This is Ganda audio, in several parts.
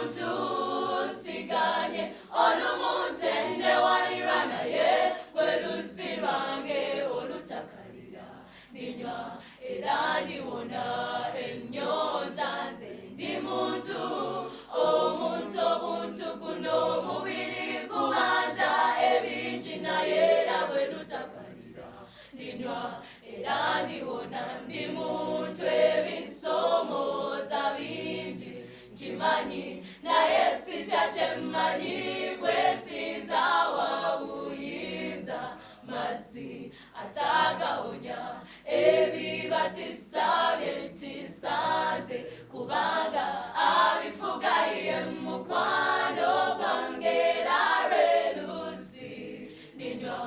muntu siganye olumunte walira naye gwe luzzi lwange olutakalira ndinywa era ndiwona ennyonta nze ndi muntu omuntu obuntu guno omubiri gubanja ebingi naye era bwe lutakalira ndinywa era ndiwona ndi muntu ebinsoomooza bingi nkimanyi naye sitya kyemmanyi gwesinza wabuyinza mazzi atagawonya ebibatisa byentisanze kubanga abifuga ye mukwano gwange era lwe luzzi ndinywa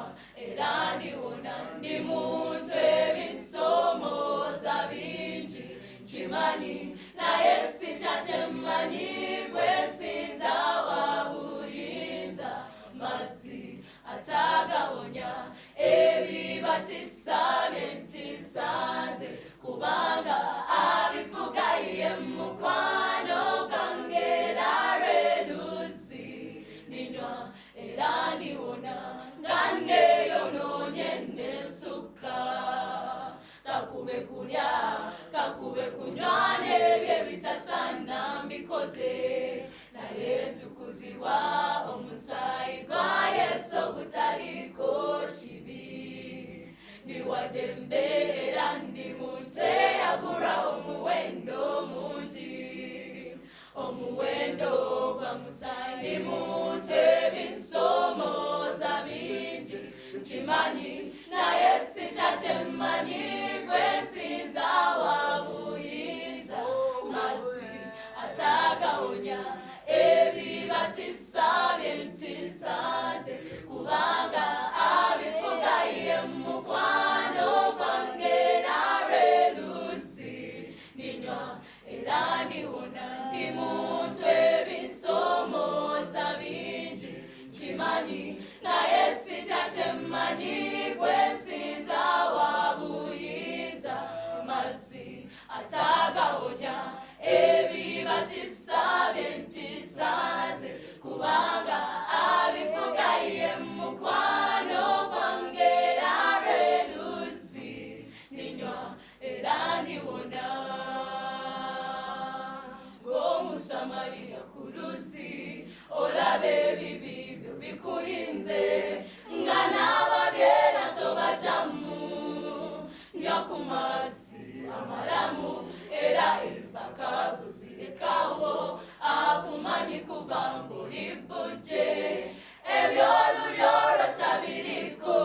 era ndiwona ndi muntu ebinsoomooza bingi nkimanyi naye sitya kyemmanyi gwesinza wabuyinza mazzi atagawonya ebibatisa byentisanze kubanga abifuga ye mukwano gwange era lwe luzzi ndinywa era ndiwona nga neyonoonye nesukka kakube kulya kakube kunywa n'ebyo ebitasaana mbikoze naye ntukuzibwa omusaayi gwa Yesu ogutaliko kibi ndiwadde mbeera ndi muntu eyagulwa omuwendo mungi omuwendo gwa musaayi ndi muntu ebinsoomooza bingi nkimanyi naye sitya kyemmanyi gwesinza wabuyinza mazzi atagawonya ebibatisa byentisanze kubanga abifuga ye mukwano gwange era lwe luzzi ndinywa era ndiwona ndi muntu ebinsoomooza bingi nkimanyi naye sitya kyemmanyi gwesinza wabuyinza mazzi atagawonya ebibatisa byentisanze kubanga abifuga ye mukwano gwange era lwe luzzi ndinywa era ndiwona ng'omusamaliya ku luzzi olaba ebibi byo bikuyinze nga n'ababyera tobatamu nywa ku mazzi amalamu era empaka zo zirekawo akumanyi kuva ng'oli bbujje ebyolulyo tabiriko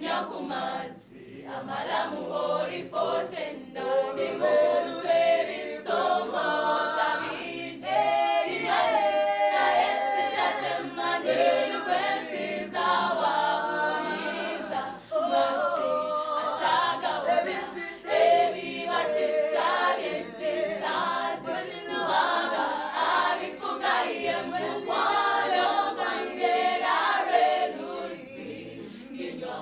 nywa ku mazzi amalamu olifotenda ndi muntu ebinsoomooza bingi naye sitya kyemmanyi gwesinza wabuyinza mazzi atagawonya ebibatisa byentisanze kubanga abifuga ye mukwano gwange era lwe luzzi ndinywa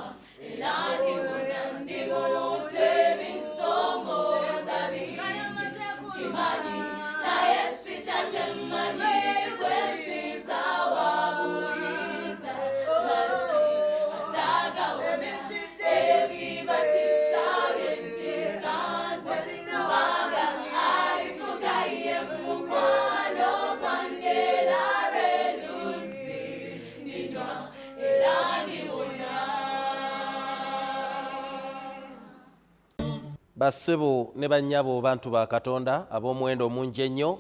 era ndiwona ndi muntu ebinsoomooza bingi nkimanyi naye sitya kyemmanyi gwesinza wabuyinza mazzi atagawonya ebibatisa byentisanze kubanga abifuga ye mukwano gwange era lwe luzzi ndinywa era ndiwona. Bassebo ne bannyabo bantu ba Katonda ab'omuwendo omungi ennyo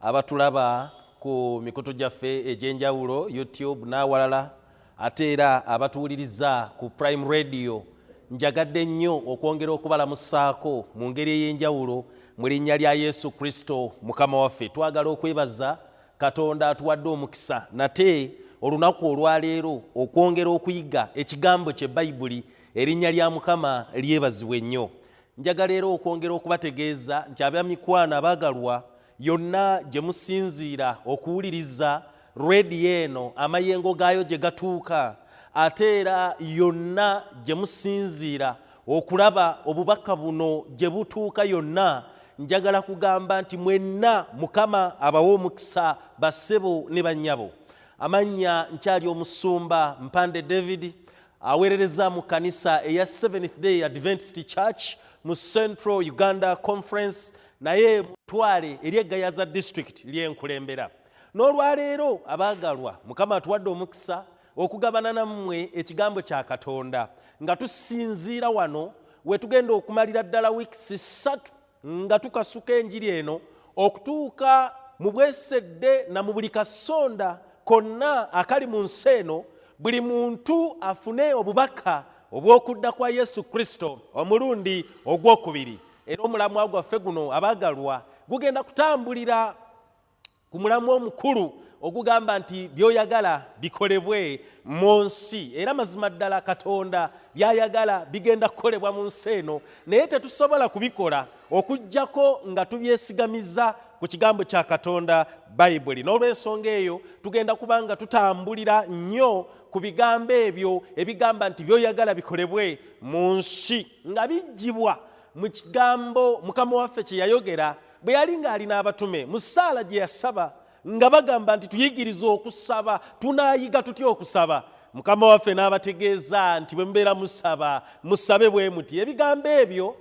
abatulaba ku mikutu gyaffe egy'enjawulo YouTube n'awalala ate era abatuwuliriza ku Prime Radio njagadde nnyo okwongera okubalamusaako mu ngeri ey'enjawulo mu linnya lya Yesu Kristo Mukama waffe. Twagala okwebaza Katonda atuwadde omukisa nate olunaku olwaleero okwongera okuyiga ekigambo kye Bayibuli erinnya lya Mukama lyebazibwe nnyo. Njagala era okwongera okubategeeza nti abamikwano abaagalwa yonna gye musinziira okuwuliriza redio eno amayengo gaayo gye gatuuka ate era yonna gye musinziira okulaba obubaka buno gye butuuka yonna njagala kugamba nti mwenna Mukama abawa omukisa bassebo ne bannyabo. Amannya nkyali omusumba Mpande David aweerereza mu kanisa eya Seventh Day Adventist Church mu Central Uganda Conference naye mutwale ery'Egayaza District lyenkulembera. N'olwaleero abaagalwa Mukama atuwadde omukisa okugabana nammwe ekigambo kya Katonda nga tusinziira wano we tugenda okumalira ddala wiikisi 3 nga tukasuka enjiri eno okutuuka mu bwesedde na mu buli kasonda konna akali mu nsi eno buli muntu afune obubaka obw'okudda kwa Yesu Kristo omulundi ogwokubiri. Era omulamwa gwaffe guno abaagalwa gugenda kutambulira ku mulamwa omukulu ogugamba nti byoyagala bikolebwe mu nsi, era mazima ddala Katonda byayagala bigenda kukolebwa mu nsi eno, naye tetusobola kubikola okuggyako nga tubyesigamiza ku kigambo kya Katonda Bayibuli. N'olw'ensonga eyo tugenda kuba nga tutambulira nnyo ku bigambo ebyo ebigamba nti byoyagala bikolebwe mu nsi nga bijjibwa mu kigambo Mukama waffe kye yayogera bwe yali ng'alina abatume mu ssaala gye yasaba nga bagamba nti tuyigirize okusaba, tunaayiga tutya okusaba. Mukama waffe n'abategeeza nti bwe mubeera musaba musabe bwe muti. Ebigambo ebyo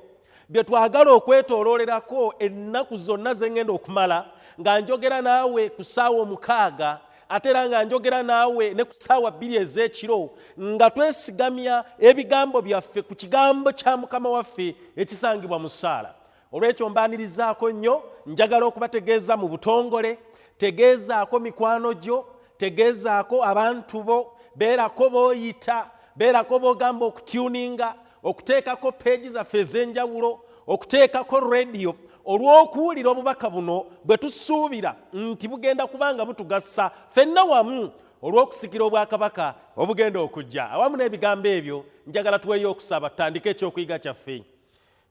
bye twagala okwetooloolerako ennaku zonna ze ngenda okumala nga njogera naawe ku ssaawa 6 ate era nga njogera naawe ne ku ssaawa 2 ez'ekiro nga twesigamya ebigambo byaffe ku kigambo kya Mukama waffe ekisangibwa mu ssaala. Olw'ekyo mbaanirizaako nnyo, njagala okubategeeza mu butongole, tegeezaako mikwano gyo, tegeezaako abantu bo, beerako b'oyita, beerako b'ogamba okutuninga, okuteekako peegi zaffe ez'enjawulo, okuteekako rediyo olw'okuwulira obubaka buno bwe tusuubira nti bugenda kubanga butugasa ffenna wamu olw'okusikira obwakabaka obugenda okujja. Awamu n'ebigambo ebyo njagala tuweeyo okusaba tutandike ekyokuyiga kyaffe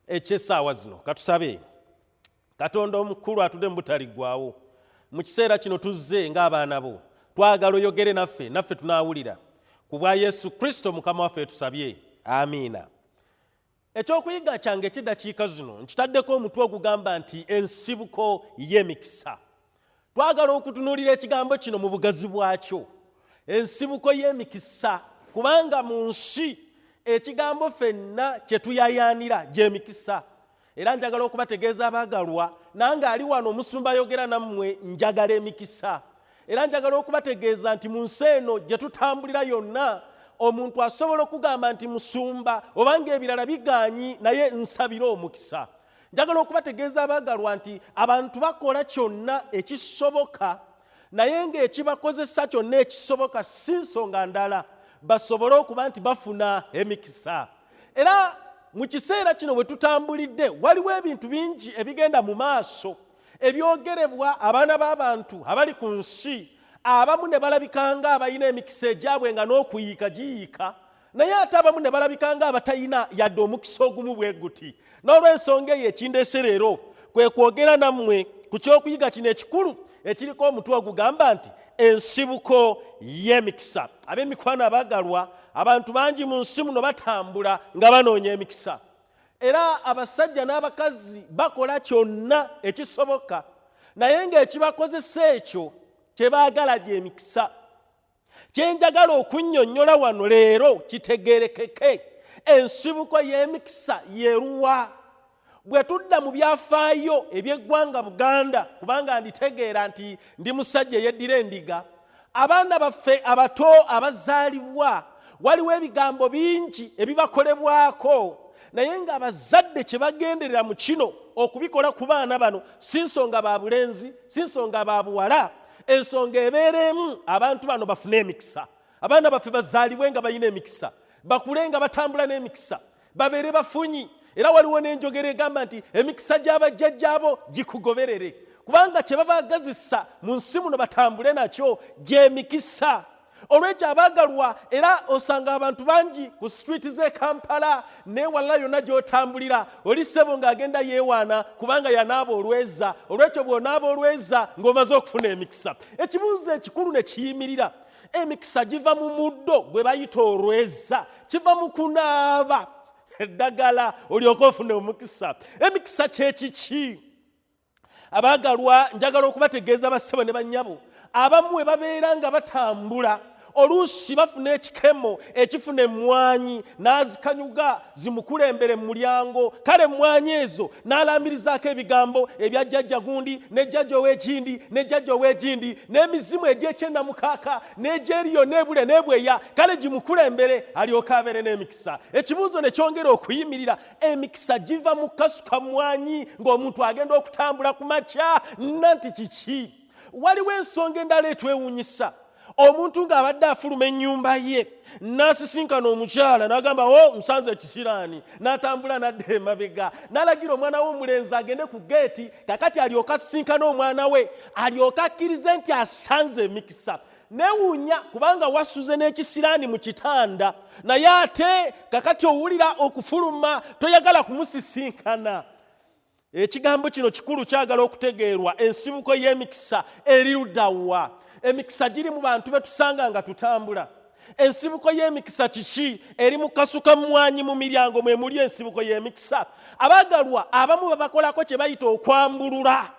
eky'essaawa zino. Katusabe. Katonda omukulu atudde mu butaliggwaawo, mu kiseera kino tuzze ng'abaana bo, twagala oyogere naffe, naffe tunaawulira. Ku bwa Yesu Kristo Mukama waffe tusabye, amiina. Ekyokuyiga kyange ekiddakiika zino nkitaddeko omutwe ogugamba nti ensibuko y'emikisa. Twagala okutunuulira ekigambo kino mu bugazi bwakyo, ensibuko y'emikisa, kubanga mu nsi ekigambo ffenna kye tuyayaanira gy'emikisa. Era njagala okubategeeza abaagalwa, nange ali wano omusumba ayogera nammwe njagala emikisa. Era njagala okubategeeza nti mu nsi eno gye tutambulira yonna omuntu asobola okugamba nti musumba obanga ebirala bigaanyi naye nsabira omukisa. Njagala okubategeeza abaagalwa nti abantu bakola kyonna ekisoboka naye ng'ekibakozesa kyonna ekisoboka si nsonga ndala basobole okuba nti bafuna emikisa. Era mu kiseera kino bwe tutambulidde waliwo ebintu bingi ebigenda mu maaso ebyogerebwa abaana b'abantu abali ku nsi. Abamu ne balabikanga abalina emikisa egyabwe nga n'okuyiika giyiika, naye ate abamu ne balabikanga abatalina yadde omukisa ogumu bwe guti. N'olw'ensonga eyo ekindeese leero kwe kwogera nammwe ku kyokuyiga kino ekikulu ekiriko omutwe ogugamba nti ensibuko y'emikisa. Ab'emikwano abaagalwa, abantu bangi mu nsi muno batambula nga banoonya emikisa. Era abasajja n'abakazi bakola kyonna ekisoboka naye ng'ekibakozesa ekyo kye baagala gy'emikisa. Kye njagala okunnyonnyola wano leero kitegeerekeke. Ensibuko y'emikisa yeruwa? Bwe tudda mu byafaayo eby'eggwanga Buganda, kubanga nditegeera nti ndi musajja eyeddira endiga, abaana baffe abato abazaalibwa waliwo ebigambo bingi ebibakolebwako naye ng'abazadde kye bagenderera mu kino okubikola ku baana bano si nsonga ba bulenzi, si nsonga ba buwala, ensonga ebeeremu abantu bano bafune emikisa. Abaana baffe bazaalibwe nga balina emikisa, bakule nga batambula n'emikisa, babeere bafunyi. Era waliwo n'enjogera egamba nti emikisa gy'abajjajjaabo gikugoberere, kubanga kye babaagazisa mu nsi muno batambule nakyo gy'emikisa. Olw'ekyo abaagalwa, era osanga abantu bangi ku street z'e Kampala n'ewalala yonna gy'otambulira oli ssebo ng'agenda yeewaana kubanga yanaaba olweza. Olw'ekyo bw'onaaba olweza ng'omaze okufuna emikisa. Ekibuuzo ekikulu ne kiyimirira, emikisa giva mu muddo gwe bayita olweza, kiva mu kunaaba eddagala olyoke ofune omukisa. Emikisa kye kiki? Abaagalwa njagala okubategeeza bassebo ne bannyabo abamu bwe babeera nga batambula oluusi bafuna ekikemo ekifuna emmwanyi n'azikanyuga zimukulembere mu mulyango kale emmwanyi ezo n'alambirizaako ebigambo ebya jjajja gundi ne jjajja ow'ekindi ne jjajja ow'ekindi n'emizimu egy'ekyenda mukaaka n'egyeriyo n'ebule n'ebweya kale gimukulembere alyoka abeere n'emikisa. Ekibuuzo ne kyongera okuyimirira, emikisa giva mu kasuka mmwanyi ng'omuntu agenda okutambula ku makya nanti kiki? Waliwo ensonga endala etwewuunyisa. Omuntu ng'abadde afuluma ennyumba ye n'asisinkana omukyala n'agamba musanze ekisiraani n'atambula n'adda emabega n'alagira omwana we omulenzi agende ku geeti kakati alyoka asisinkana omwana we alyoka akkirize nti asanze emikisa. Neewuunya kubanga wasuze n'ekisiraani mu kitanda naye ate kakati owulira okufuluma toyagala kumusisinkana. Ekigambo kino kikulu kyagala okutegeerwa. Ensibuko y'emikisa eri ludda wa? Emikisa giri mu bantu betusanga nga tutambula. Ensibuko y'emikisa kiki? Eri mu kasuka mmwanyi mu miryango mwe muli ensibuko y'emikisa. Abaagalwa abamu babakolako kye bayita okwambulula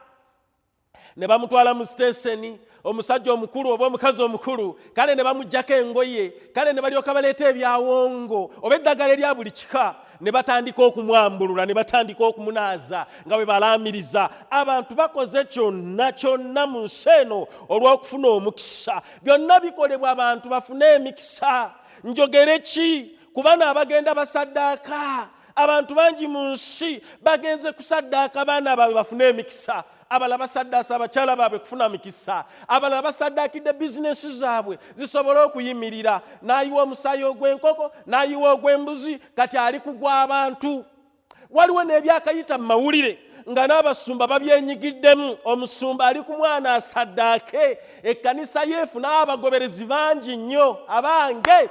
ne bamutwala mu siteseni, omusajja omukulu oba omukazi omukulu kale ne bamuggyako engoye kale ne balyoka baleeta ebyawongo oba eddagala erya buli kika ne batandika okumwambulula ne batandika okumunaaza nga bwe balaamiriza. Abantu bakoze kyonna mu nsi eno olw'okufuna omukisa. Byonna bikolebwa abantu bafune emikisa. Njogere ki? Kubana abagenda basaddaaka. Abantu bangi mu nsi bagenze kusaddaaka abaana baabwe bafune emikisa. Abalala basaddaasa abakyala baabwe kufuna mikisa. Abalala basaddaakidde bizinesi zaabwe zisobole okuyimirira. N'ayiwa omusaayi ogw'enkoko n'ayiwa ogw'embuzi kati ali kugwa abantu. Waliwo n'ebyakayita mu mawulire nga n'abasumba babyenyigiddemu. Omusumba ali ku mwana asaddaake. Ekkanisa yeefuna abagoberezi bangi nnyo. Abange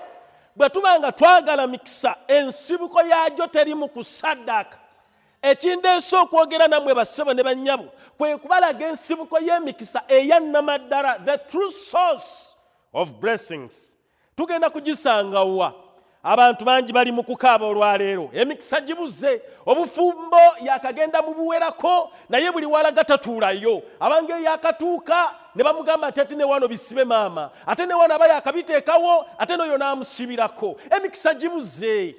bwe tuba nga twagala mikisa ensibuko yaagyo teri mu kusaddaaka. Ekindeese okwogera nammwe bassebo ne bannyabo kwe kubalaga ensibuko y'emikisa eyannamaddala, the true source of blessings. Tugenda kugisanga wa? Abantu bangi bali mu kukaaba olwaleero. Emikisa gibuze. Obufumbo yakagenda mu buwerako naye buli walaga tatuulayo. Abange yakatuuka ne bamugamba ate ne wano bisibe maama, ate ne wano aba yakabiteekawo, ate n'oyo n'amusibirako. Emikisa gibuze.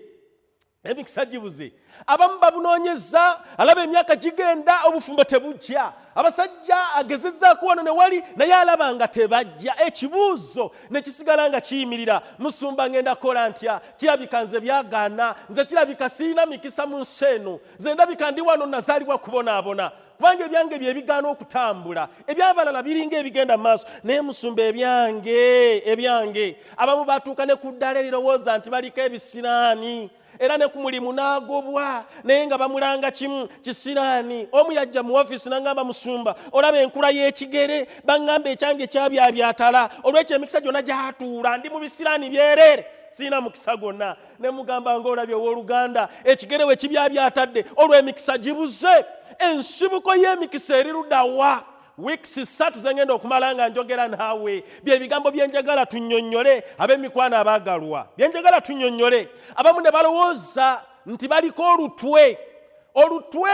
Emikisa gibuze. Abamu babunoonyeza alaba emyaka gigenda obufumbo tebujja. Abasajja agezezzaako wano ne wali naye alaba nga tebajja. Ekibuuzo ne kisigala nga kiyimirira. Musumba ngenda kola ntya? Kirabika nze byagaana. Nze kirabika sirina mikisa mu nsi eno. Nze ndabika ndi wano nazaalibwa kubonaabona. Kubanga ebyange bye bigaana okutambula. Ebyabalala biringa ebigenda mu maaso. Naye musumba ebyange. Abamu batuuka ne ku ddala erirowooza nti baliko ebisiraani. Era ne ku mulimu n'agobwa naye nga bamulanga kimu kisiraani. Omu yajja mu ofiisi n'angamba musumba olaba enkula y'ekigere baŋŋamba ekyange kyabyabyatala olw'ekyo emikisa gyonna gyatuula ndi mu bisiraani byereere sirina mukisa gwonna. Ne mugamba ng'olabye owooluganda ekigere we kibyabyatadde olw'emikisa gibuze. Ensibuko y'emikisa eri ludda wa? Weeks 3 zengenda okumala nga njogera naawe. Bye bigambo byenjagala tunnyonnyole ab'emikwano abaagalwa. Byenjagala tunnyonnyole. Abamu ne balowooza nti baliko olutwe. Olutwe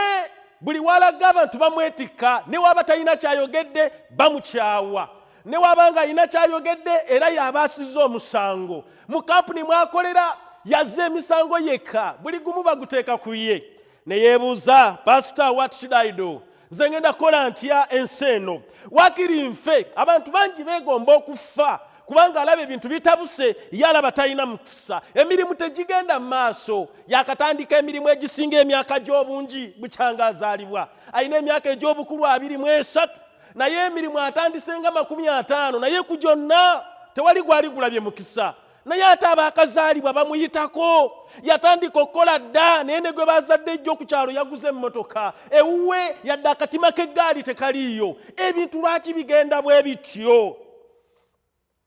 buli walaga abantu bamwetikka. Ne waba talina kyayogedde bamukyawa. Ne wabanga alina kyayogedde era y'aba asizza omusango. Mu kampuni mwakolera yazza emisango yekka. Buli gumu baguteeka ku ye. Ne yeebuuza, Pastor, what should I do? Nze ngenda kola ntya ensi eno? Waakiri nfe abantu bangi beegomba okufa kubanga alaba ebintu bitabuse ye alaba talina mukisa. Emirimu tegigenda mu maaso. Yakatandika emirimu egisinga emyaka gy'obungi bukyanga azaalibwa. Alina emyaka egy'obukulu 23 naye emirimu atandise nga 50 naye ku gyonna tewali gwali gulabye mukisa. Naye ate abaakazaalibwa bamuyitako. Yatandika okukola dda naye ne gwe bazadde ejjo ku kyalo yaguze emmotoka. Ewuwe yadde akatima k'eggaali tekaliiyo. Ebintu lwaki bigenda bwe bityo?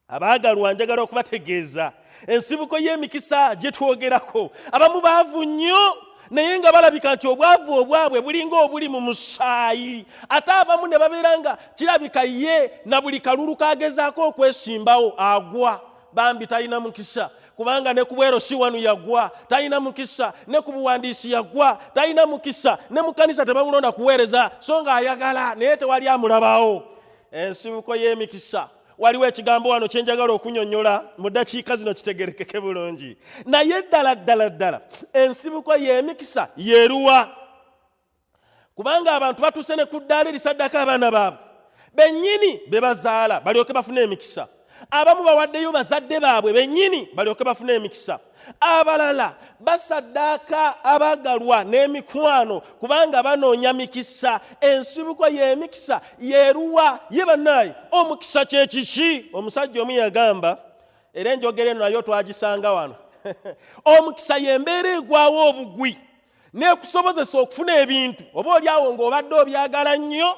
Abaagalwa njagala okubategeeza ensibuko y'emikisa gye twogerako. Abamu baavu nnyo naye nga balabika nti obwavu obwabwe bulinga obuli mu musaayi. Ate abamu ne babeera nga kirabika ye na buli kalulu kagezaako okwesimbawo agwa. Bambi talina mukisa kubanga ne ku bwero si wanu yagwa talina mukisa, ne ku buwandiisi yagwa talina mukisa, ne mu kanisa tebamulonda kuweereza so nga ayagala naye tewali amulabawo. Ensibuko y'emikisa. Waliwo ekigambo wano kye njagala okunnyonnyola mu ddakiika zino kitegerekeke bulungi. Naye ddala ensibuko y'emikisa yeeruwa? Kubanga abantu batuuse ne ku ddaala erisaddako abaana baabwe bennyini be bazaala balyoke bafune emikisa. Abamu bawaddeyo bazadde baabwe bennyini balyoke bafune emikisa. Abalala basaddaaka abaagalwa n'emikwano kubanga banoonya mikisa. Ensibuko y'emikisa yeeruwa? Ye bannaaye omukisa kye kiki? Omusajja omu yagamba, era enjogera eno nayo twagisanga wano omukisa y'embeera egwawo obugwi n'ekusobozesa okufuna ebintu oba oliawo ng'obadde obyagala nnyo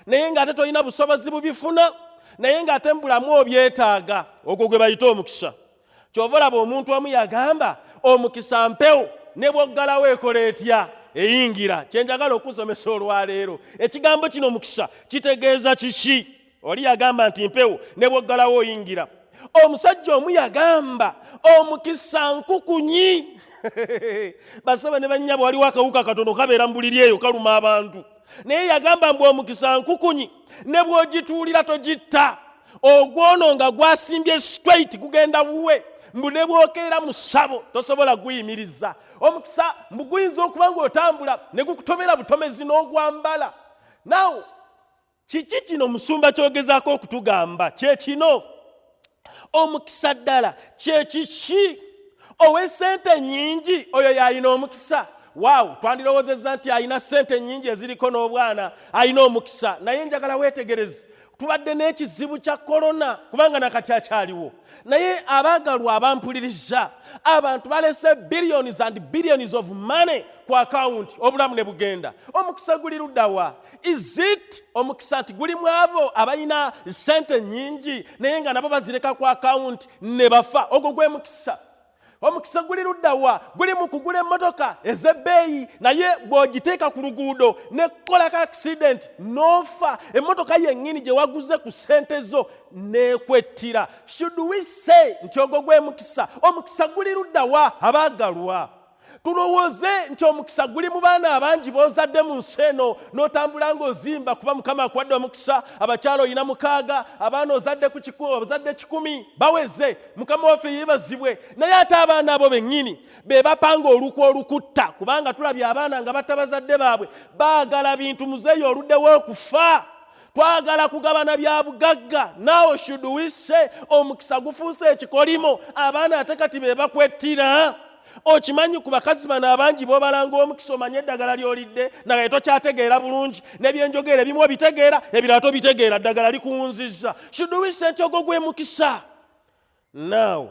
naye ng'ate tolina busobozi bubifuna, naye ng'ate mu bulamu obyetaaga. Ogwo gwe bayita omukisa. Kyova olaba omuntu omu yagamba omukisa mpewo ne bw'oggalawo ekola etya? Eyingira. Kye njagala okusomesa olwaleero, ekigambo kino omukisa kitegeeza kiki? Oli yagamba nti mpewo ne bw'oggalawo oyingira. Omusajja omu yagamba omukisa nkukunyi. Basaba ne bannyabo waliwo akawuka katono kabeera mu buliri eyo kaluma abantu, naye yagamba mbu omukisa nkukunyi ne bw'ogituulira togitta. Ogwono nga gwasimbye straight gugenda buwe, mbu ne bwokeera mu ssabo tosobola guyimiriza. Omukisa mbu guyinza okuba ng'otambula ne gukutobera butomezi n'ogwambala. Naw kiki kino musumba kyogezaako okutugamba? Kye kino omukisa ddala kye kiki? Ow'essente nnyingi oyo y'alina omukisa. Waaw, twandirowoozezza nti alina ssente nnyingi eziriko n'obwana alina omukisa. Naye njagala weetegereze, tubadde n'ekizibu kya korona kubanga nakati akyaliwo. Naye abaagalwa abampuliriza, abantu balese billions and billions of money ku akawunti, obulamu ne bugenda. Omukisa guli luddawa? Is it omukisa nti guli mu abo abalina ssente nnyingi naye nga nabo bazireka ku akawunti ne bafa? Ogwo gwe mukisa. Omukisa guli luddawa? Guli mu kugula emmotoka ez'ebbeeyi naye bw'ogiteeka ku luguudo nekolako accident n'ofa, emmotoka yennyini gye waguze ku ssente zo n'ekwettira. Should we say nti ogwo gwe mukisa? Omukisa guli luddawa abaagalwa? Tulowooze nti omukisa guli mu baana abangi b'ozadde mu nsi eno n'otambula ng'ozimba kuba Mukama akuwadde omukisa. Abakyala olina 6, abaana ozadde ku 10 baweze, Mukama waffe yeebazibwe. Naye ate abaana abo bennyini be bapanga olukwa olukutta kubanga tulabye abaana nga batta bazadde baabwe baagala bintu muzeeyo oluddewo okufa. Twagala kugabana bya bugagga. Now should we say omukisa gufuuse ekikolimo, abaana ate kati be bakwettira? Okimanyi ku bakazi bano abangi b'obalanga omukisa omanye eddagala ly'olidde naye tokyategeera bulungi, n'ebyenjogera ebimu obitegeera ebirala tobitegeera, ddagala likuwunzizza. Should we say nti ogwo gwe mukisa? Now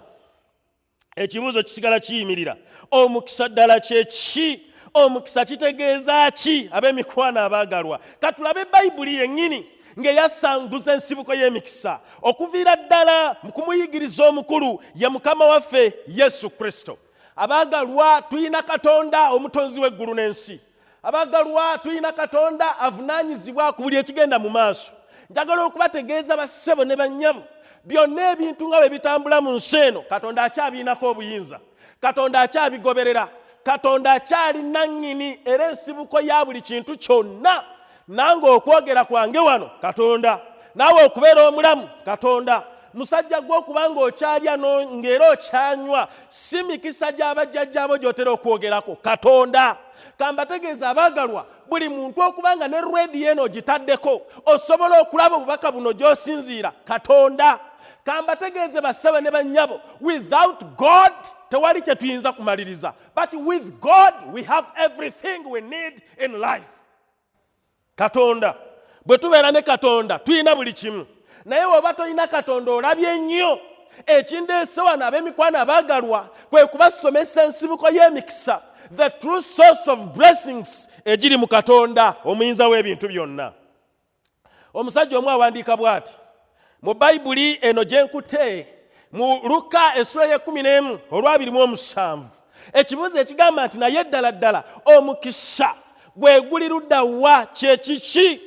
ekibuuzo kisigala kiyimirira, omukisa ddala kye ki? Omukisa kitegeeza ki? Ab'emikwano abaagalwa, katulabe Bayibuli yennyini ng'eyasanguza ensibuko y'emikisa okuviira ddala mu kumuyigiriza omukulu ye Mukama waffe Yesu Kristo. Abaagalwa tuyina Katonda omutonzi w'eggulu n'ensi. Abaagalwa tuyina Katonda avunaanyizibwa ku buli ekigenda mu maaso. Njagala okubategeeza bassebo ne bannyabo, byonna ebintu nga bwe bitambula mu nsi eno Katonda akyabiinako obuyinza, Katonda akyabigoberera, Katonda akyali nannyini era ensibuko ya buli kintu kyonna. Nange okwogera kwange wano Katonda, naawe okubeera omulamu Katonda, musajja gw'okubanga okyalya ng'era okyanywa si mikisa gy'abajjajjaabo gy'otera okwogerako Katonda. Kambategeeza abaagalwa, buli muntu okubanga ne rediyo eno ogitaddeko osobola okulaba obubaka buno gy'osinziira Katonda. Kambategeeze bassebe ne bannyabo, without God tewali kye tuyinza kumaliriza, but with God we have everything we need in life. Katonda, bwe tubeera ne Katonda tuyina buli kimu. Naye oba toyina Katonda olabye nnyo. Ekindeese wano ab'emikwano abaagalwa kwe kubasomesa ensibuko y'emikisa, the true source of blessings egiri mu Katonda omuyinza w'ebintu byonna. Omusajja omu awandiika bw'ati mu Bayibuli eno gye nkutte mu Luka essula y'e11 olwa27, ekibuuzo ekigamba nti naye ddala omukisa gwe guli ludda wa? Kye kiki?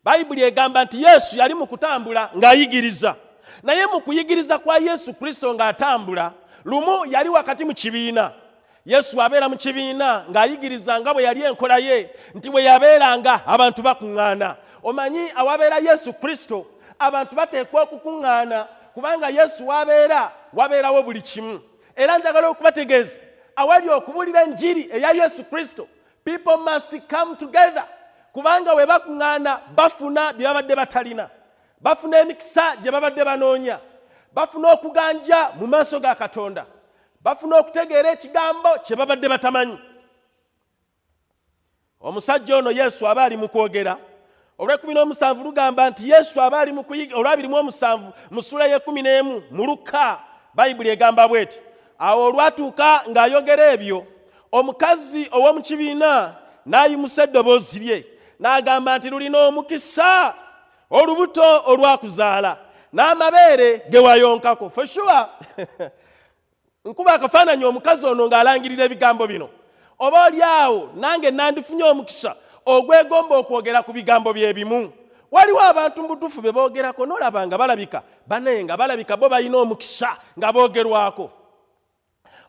Bayibuli egamba nti Yesu yali mu kutambula ng'ayigiriza, naye mu kuyigiriza kwa Yesu Kristo ng'atambula lumu yali wakati mu kibiina. Yesu abeera mu kibiina ng'ayigiriza nga bwe yali enkola ye nti bwe yabeeranga abantu bakuŋŋaana. Omanyi awabeera Yesu Kristo abantu bateekwa okukuŋŋaana kubanga Yesu wabeerawo buli kimu. Era njagala okubategeeza awali okubuulira enjiri eya Yesu Kristo, people must come together kubanga we bakuŋŋaana bafuna bye babadde batalina, bafuna emikisa gye babadde banoonya, bafuna okuganja mu maaso ga Katonda, bafuna okutegeera ekigambo kye babadde batamanyi. Omusajja ono Yesu aba ali mu kwogera. Olw'ekumi lugamba nti Yesu aba ali mu kuyiga. Olw'27 mu ssuula y'ekumi mu Luka Bayibuli egamba bw'eti, awo olwatuuka ng'ayogera ebyo, omukazi ow'omu kibiina n'ayimusa eddoboozi lye n'agamba nti lulina omukisa olubuto olwakuzaala n'amabeere ge wayonkako. For sure nkuba akafaananyi omukazi ono ng'alangirira ebigambo bino. Oba oli awo nange nandifunye omukisa ogwegomba okwogera ku bigambo bye bimu. Waliwo abantu mu butuufu be boogerako n'olaba nga balabika banaye nga balabika bo balina omukisa nga boogerwako.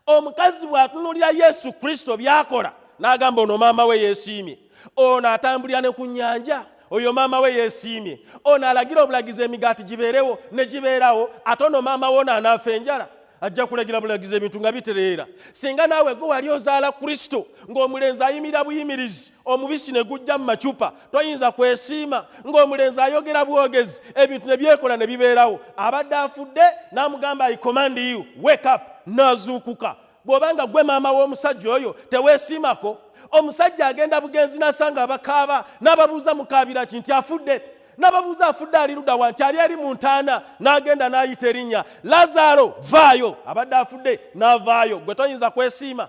Omukazi bw'atunuulira Yesu Kristo by'akola n'agamba ono maama we yeesiimye, ono atambulira ne ku nnyanja, oyo maama we yeesiimye, ono alagira obulagizi emigaati gibeerewo ne gibeerawo, ate ono maama we ono anaafa enjala. Ajja kulagira bulagizi ebintu nga bitereera. Singa naawe gwe wali ozaala Kristo ng'omulenzi ayimirira buyimirizi, omubisi ne gujja mu macupa, toyinza kwesiima. Ng'omulenzi ayogera bwogezi, ebintu ne byekola ne bibeerawo. Abadde afudde n'amugamba I command you, wake up, n'azuukuka. Bw'obanga gwe maama w'omusajja oyo teweesiimako, omusajja agenda bugenzi n'asanga abakaaba n'ababuuza mukaabira ki nti afudde. N'ababuuza afudde ali ludda wa nti ali mu ntaana, n'agenda n'ayita erinnya Lazaalo vaayo. Abadde afudde n'avaayo. Gwe toyinza kwesiima.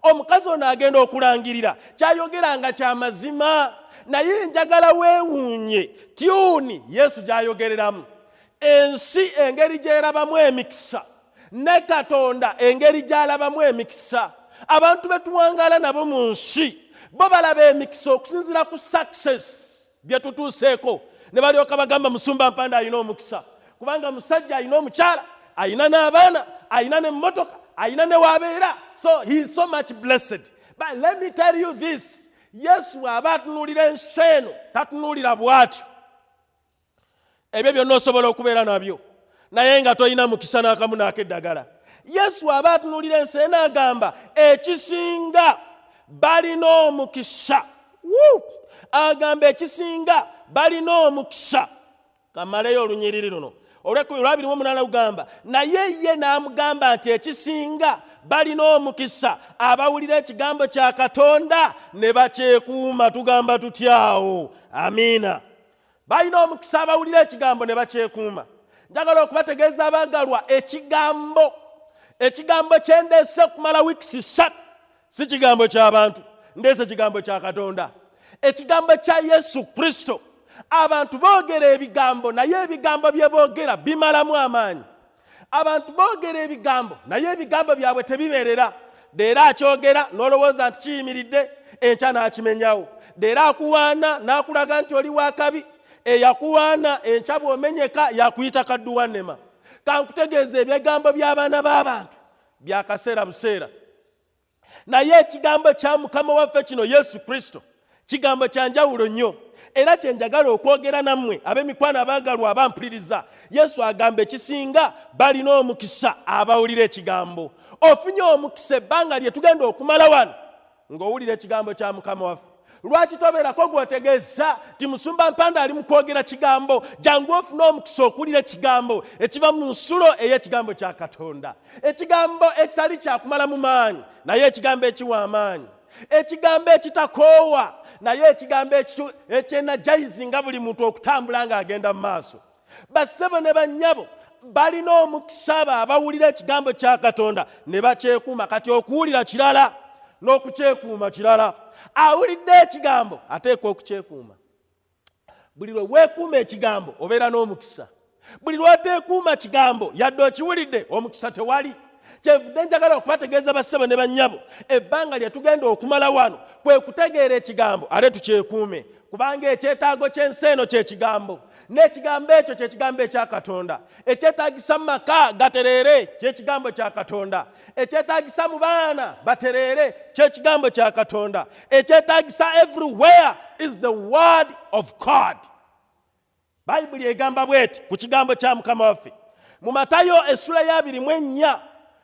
Omukazi ono agenda okulangirira ky'ayogeranga kya mazima, naye njagala weewuunye tyuni Yesu gy'ayogereramu. Ensi engeri gy'erabamu emikisa ne Katonda engeri gy'alabamu emikisa. Abantu be tuwangaala nabo mu nsi bo balaba emikisa okusinziira ku success bye tutuuseeko, ne balyoka bagamba Musumba Mpanda alina omukisa kubanga musajja alina omukyala, alina n'abaana, alina n'emmotoka, alina ne waabeera, so he is so much blessed. But let me tell you this, Yesu aba atunuulira ensi eno tatunuulira bw'atyo. Ebyo byonna osobola okubeera nabyo naye nga tolina mukisa n'akamu n'akeddagala. Yesu aba atunuulira ensi eno agamba ekisinga balina omukisa. Agamba ekisinga balina omukisa. Kamaleyo olunyiriri luno. Olw'ekumi lugamba naye ye n'amugamba nti ekisinga balina omukisa abawulira ekigambo kya Katonda ne bakyekuuma. Tugamba tutyawo. Amiina. Balina omukisa abawulira ekigambo ne bakyekuuma. Njagala okubategeeza abaagalwa, ekigambo kyendeese kumala wiikisi 3 si kigambo ky'abantu, ndeese kigambo kya Katonda, ekigambo kya Yesu Kristo. Abantu boogera ebigambo naye ebigambo bye boogera bimalamu amaanyi. Abantu boogera ebigambo naye ebigambo byabwe tebibeerera. Deera akyogera n'olowooza nti kiyimiridde, enkya n'akimenyawo. Deera akuwaana n'akulaga nti oli wa kabi, eyakuwaana enkya bw'omenyeka yakuyita kadduwannema. Kankutegeeza ebigambo by'abaana b'abantu bya kaseera buseera. Naye ekigambo kya Mukama waffe kino Yesu Kristo kigambo kya njawulo nnyo, era kye njagala okwogera nammwe ab'emikwano abaagalwa abampuliriza. Yesu agamba ekisinga balina omukisa abawulira ekigambo. Ofunye omukisa ebbanga lye tugenda okumala wano ng'owulira ekigambo kya Mukama waffe. Lwaki tobeerako gw'otegeeza ti Musumba Mpanda ali mu kwogera kigambo? Jangu ofune omukisa okuwulira ekigambo ekiva mu nsulo ey'ekigambo kya Katonda, ekigambo ekitali kyakumala mu maanyi naye ekigambo ekiwa amaanyi, ekigambo ekitakoowa naye ekigambo ekyenajayizinga buli muntu okutambula ng'agenda mu maaso. Bassebo ne bannyabo balina omukisa abo abawulira ekigambo kya Katonda ne bakyekuuma. Kati okuwulira kirala n'okukyekuuma kirala. Awulidde ekigambo ateekwa okukyekuuma. Buli lwe weekuuma ekigambo obeera n'omukisa. Buli lw'oteekuuma kigambo yadde okiwulidde omukisa tewali. Kyevudde njagala okubategeeza bassebo ne bannyabo, ebbanga lye tugenda okumala wano kwe kutegeera ekigambo ate tukyekuume, kubanga ekyetaago ky'ensi eno kye kigambo. n'ekigambo ekyo kyekigambo ekya Katonda. Ekyetaagisa mu maka gatereere kyekigambo kya Katonda. Ekyetaagisa mu baana batereere kyekigambo kya Katonda. Ekyetaagisa everywhere is the word of God. Bayibuli egamba bweti ku kigambo kya Mukama waffe mu Matayo essula ya 24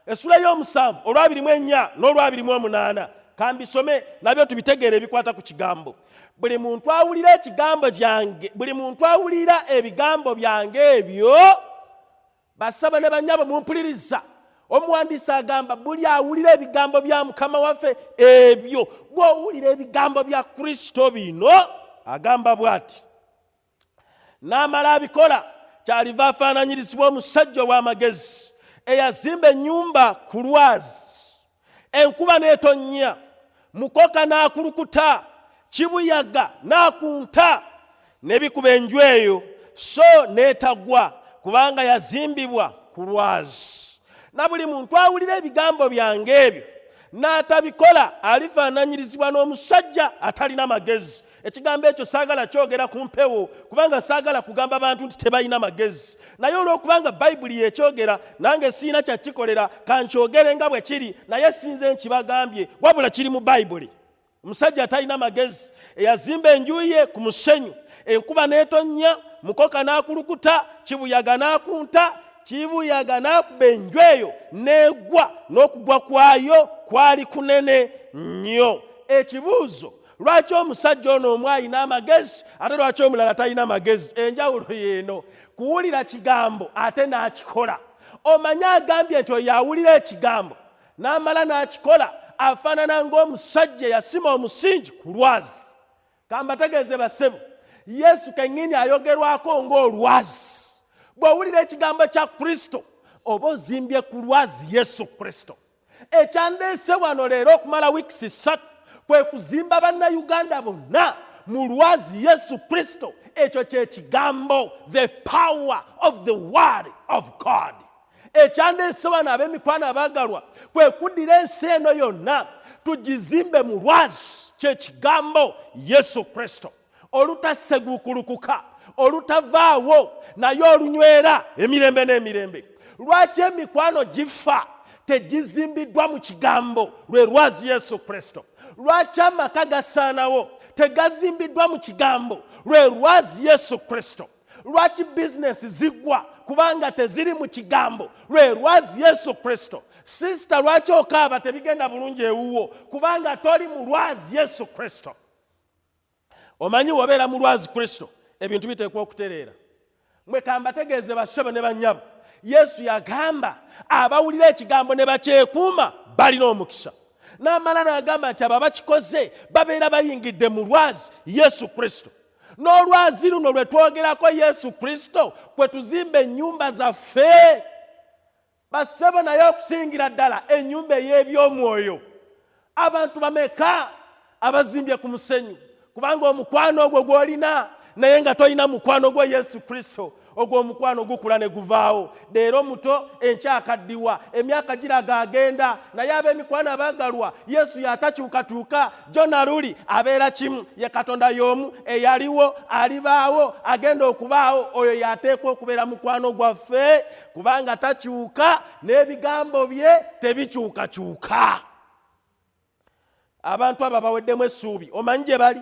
essula y'omusanvu olwa 24 n'olwa 28. Kambisome nabyo tubitegeere ebikwata ku kigambo. Buli muntu awulira ekigambo kyange, buli muntu awulira ebigambo byange ebyo, basaba ne bannyabo mumpuliriza. Omuwandiisi agamba buli awulira ebigambo bya Mukama waffe ebyo, bw'owulira ebigambo bya Kristo bino, agamba bw'ati, n'amala abikola, kyaliva afaananyirizibwa omusajja ow'amagezi eyazimba ennyumba ku lwazi. Enkuba n'etonnya, mukoka n'akulukuta, kibuyaga n'akunta, n'ebikuba enju eyo, so n'etagwa kubanga yazimbibwa ku lwazi. Na buli muntu awulira ebigambo byange ebyo n'atabikola alifaananyirizibwa n'omusajja atalina magezi. Ekigambo ekyo saagala kyogera ku mpewo kubanga saagala kugamba abantu nti tebalina magezi. Naye olw'okubanga Bayibuli yekyogera, nange siina kyakikolera kankyogere nga bwe kiri, naye sinze nkibagambye wabula kiri mu Bayibuli. Omusajja atalina magezi eyazimba enju ye ku musenyu, enkuba n'etonnya, mukoka n'akulukuta, kibuyaga n'akunta, kibuyaga n'akuba enju eyo n'egwa, n'okugwa kwayo kwali kunene nnyo. Ekibuuzo, lwaki omusajja ono omu alina amagezi ate lwaki omulala talina magezi? Enjawulo yeeno, kuwulira kigambo ate n'akikola. Omanyi agambye nti oyo awulira ekigambo n'amala n'akikola afaanana ng'omusajja yasima omusingi ku lwazi. Kambategeeze bassebo, Yesu kennyini ayogerwako ng'olwazi. Bw'owulira ekigambo kya Kristo oba ozimbye ku lwazi Yesu Kristo. Ekyandeese wano leero okumala wiikisi 3 kwe kuzimba bannayuganda bonna mu lwazi Yesu Kristo. Ekyo kyekigambo, the power of the word of God. Ekyandeese wano ab'emikwano abaagalwa kwe kuddira ensi eno yonna tugizimbe mu lwazi kyekigambo Yesu Kristo, olutaseguukulukuka, olutavaawo naye olunywera emirembe n'emirembe. Lwaki emikwano gifa tegizimbiddwa mu kigambo lwe lwazi Yesu Kristo? Lwaki amaka gasaanawo tegazimbiddwa mu kigambo lwe lwazi Yesu Kristo? Lwaki bizinesi zigwa kubanga teziri mu kigambo lwe lwazi Yesu Kristo? Sisita, lwaki okaaba tebigenda bulungi ewuwo kubanga toli mu lwazi Yesu Kristo? Omanyi wobeera mu lwazi Kristo ebintu biteekwa okutereera. Mwe kambategeeze bassebo ne bannyabo, Yesu yagamba abawulira ekigambo ne bakyekuuma balina omukisa. N'amala n'agamba nti abo abakikoze babeera bayingidde mu lwazi Yesu Kristo. N'olwazi luno lwe twogerako Yesu Kristo kwe tuzimba ennyumba zaffe. Bassebo, naye okusingira ddala ennyumba ey'ebyomwoyo. Abantu bameka abazimbye ku musenyu kubanga omukwano ogwo gw'olina naye nga tolina mukwano gwa Yesu Kristo, ogwo omukwano gukula ne guvaawo. Leero muto enkyakaddiwa, emyaka giraga agenda, naye ab'emikwano abaagalwa Yesu yatakyukatuuka. Jona luli abeera kimu, ye Katonda y'omu eyaliwo, alibaawo, agenda okubaawo. Oyo yateekwa okubeera mukwano gwaffe kubanga takyuka n'ebigambo bye tebikyukakyuka. Abantu abo baweddemu essuubi, omanyi gye bali?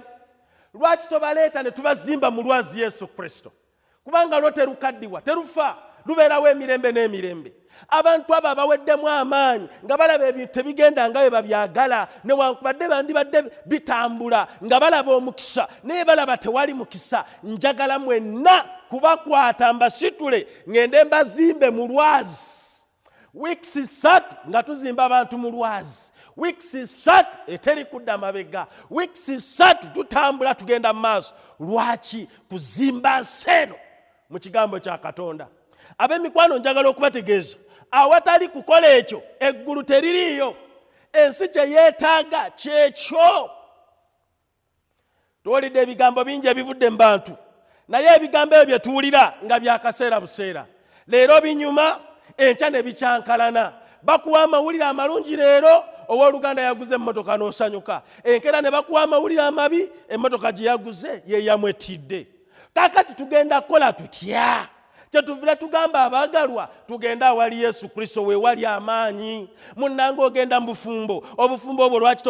Lwaki tobaleeta ne tubazimba mu lwazi Yesu Kristo? Kubanga lwo terukaddiwa, terufa, lubeerawo emirembe n'emirembe. Abantu abo abaweddemu amaanyi nga balaba ebintu tebigenda nga bwe babyagala, newankubadde bandibadde bitambula nga balaba omukisa naye balaba tewali mukisa. Njagala mwenna kubakwata mbasitule ngende mbazimbe mu lwazi. Wiikisi 3 nga tuzimba abantu mu lwazi. Wiikisi 3 eteri kudda mabega. Wiikisi 3 tutambula tugenda mu maaso. Lwaki? Kuzimba nsi eno mu kigambo kya Katonda. Ab'emikwano njagala okubategeeza, awatali kukola ekyo eggulu teririiyo. Ensi kye yeetaaga kyekyo. Tuwulidde ebigambo bingi ebivudde mu bantu, naye ebigambo ebyo bye tuwulira nga bya kaseera buseera. Leero binyuma, enkya ne bikyankalana. Bakuwa amawulire amalungi leero, owooluganda yaguze emmotoka n'osanyuka. Enkeera ne bakuwa amawulire amabi, emmotoka gye yaguze ye yamwetidde. kakati tugenda kola tutya kyetuvira tugamba abagalwa tugenda awali Yesu Kristo we wali amaanyi munnanga ogenda mu bufumbo obufumbo obwo lwaki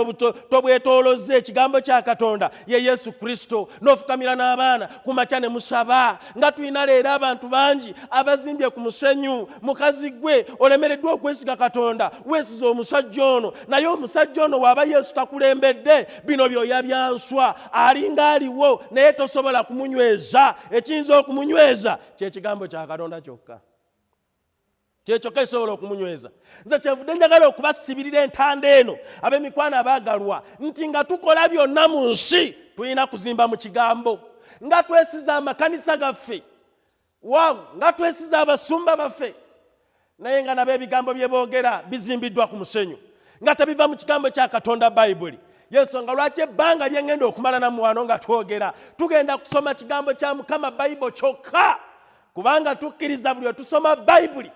tobwetooloze ekigambo kya Katonda ye Yesu Kristo n'ofukamira n'abaana ku makya ne musaba nga tulina leero abantu bangi abazimbye ku musenyu mukazi gwe olemereddwa okwesiga Katonda weesiza omusajja ono naye omusajja ono waaba Yesu takulembedde bino byoya byanswa alinga aliwo naye tosobola kumunyweza ekiyinza okumunyweza kyekigambo kya Katonda kyokka kyekyo kisobola okumunyweza. Nze kyevudde njagala okubasibirira entanda eno ab'emikwano abaagalwa nti nga tukola byonna mu nsi tulina kuzimba mu kigambo nga twesiza amakanisa gaffe nga twesiza abasumba baffe naye nga nabo ebigambo bye boogera bizimbiddwa ku musenyu nga tebiva mu kigambo kya Katonda Bayibuli. Yensonga lwaki ebbanga lyengenda okumala nammwe wano nga twogera tugenda kusoma kigambo kya Mukama Bayibuli kyokka kubanga tukkiriza buli tusoma Bayibuli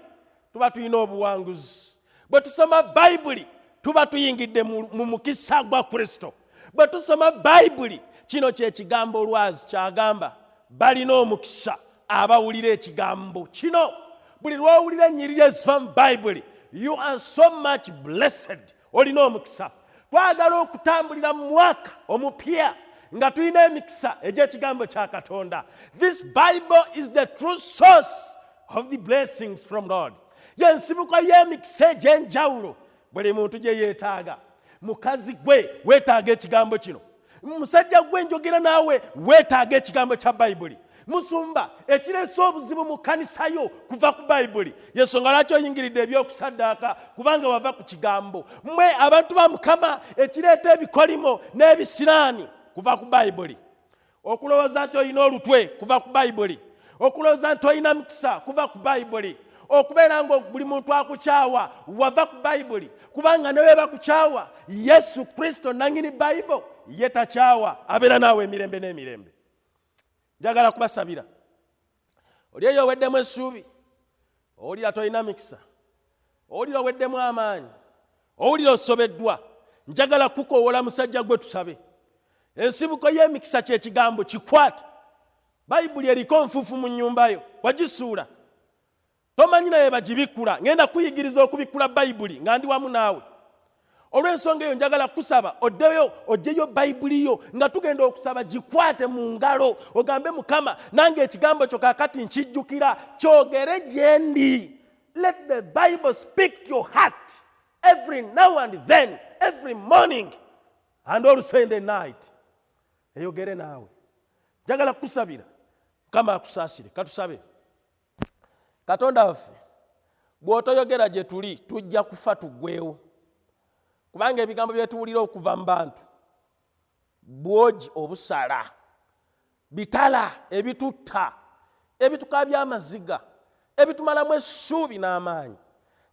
tuba tulina obuwanguzi. Bwe tusoma Bayibuli tuba tuyingidde mu mukisa gwa Kristo. Bwe tusoma Bayibuli kino kye kigambo lwazi kyagamba balina omukisa abawulira ekigambo kino. Buli lwowulira ennyiriri eziva mu Bayibuli you are so much blessed. Olina omukisa. Twagala okutambulira mu mwaka omupya nga tulina emikisa egy'ekigambo kya Katonda. This Bible is the true source of the blessings from God. Yensibuko y'emikisa egy'enjawulo buli muntu gye yeetaaga. Mukazi gwe weetaaga ekigambo kino. Musajja gwe njogera naawe weetaaga ekigambo kya Bayibuli. Musumba ekireese obuzibu mu kanisa yo kuva ku Bayibuli. Yensonga lwaki oyingiridde ebyokusaddaaka kubanga wava ku kigambo. Mmwe abantu ba Mukama ekireeta ebikolimo n'ebisiraani kuva ku Bayibuli. Okulowooza nti olina olutwe kuva ku Bayibuli. Okulowooza nti olina mukisa kuva ku Bayibuli. Okubeera nga buli muntu akukyawa wava ku Bayibuli kubanga newe bakukyawa Yesu Kristo nangini Bayibuli ye takyawa abeera naawe emirembe n'emirembe. Njagala kubasabira oli eyo oweddemu essuubi owulira tolina mikisa owulira oweddemu amaanyi owulira osobeddwa njagala kukoowola musajja gwe tusabe. Ensibuko y'emikisa kye kigambo kikwate. Bayibuli eriko nfuufu mu nnyumba yo wagisuula tomanyi naye bagibikkula ngenda kuyigiriza okubikkula Bayibuli nga ndi wamu naawe. Olw'ensonga eyo njagala kusaba oddeyo ogyeyo Bayibuli yo nga tugenda okusaba gikwate mu ngalo ogambe Mukama nange ekigambo kyo kakati nkijjukira kyogere gye ndi. Let the Bible speak to your heart every now and then, every morning and also in the night. Eyogere naawe. Njagala kusabira Mukama akusaasire. Katusabe. Katonda waffe bw'otoyogera gye tuli tujja kufa tuggweewo kubanga ebigambo bye tuwulira okuva mu bantu bwogi obusala bitala ebitutta ebitukabya amaziga ebitumalamu essuubi n'amaanyi.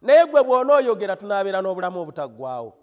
Naye gwe bw'onooyogera tunaabeera n'obulamu obutaggwaawo.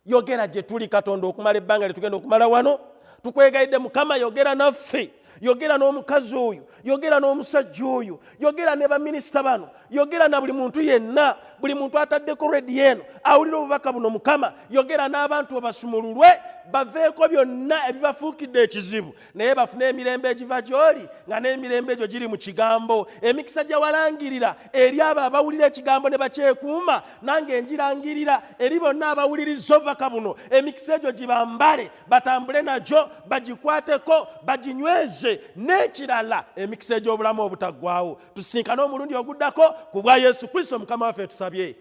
Yogera gye tuli Katonda okumala ebbanga lyetugenda okumala wano. Tukwegayidde Mukama yogera naffe. Yogera n'omukazi oyo, yogera n'omusajja oyo, yogera ne baminisita bano, yogera na buli muntu yenna, buli muntu ataddeko rediyo eno awulira obubaka buno Mukama. Yogera n'abantu abasumululwe baveeko byonna ebibafuukidde ekizibu naye bafune emirembe egiva gy'oli nga n'emirembe egyo giri mu kigambo. Emikisa gye walangirira eri abo abawulira ekigambo ne bakyekuuma nange njirangirira eri bonna abawuliriza obubaka buno. Emikisa egyo gibambale batambule nagyo bagikwateko baginyweze. N'ekirala emikisa egy'obulamu obutaggwaawo tusinkane omulundi oguddako ku bwa Yesu Kristo Mukama waffe tusabye.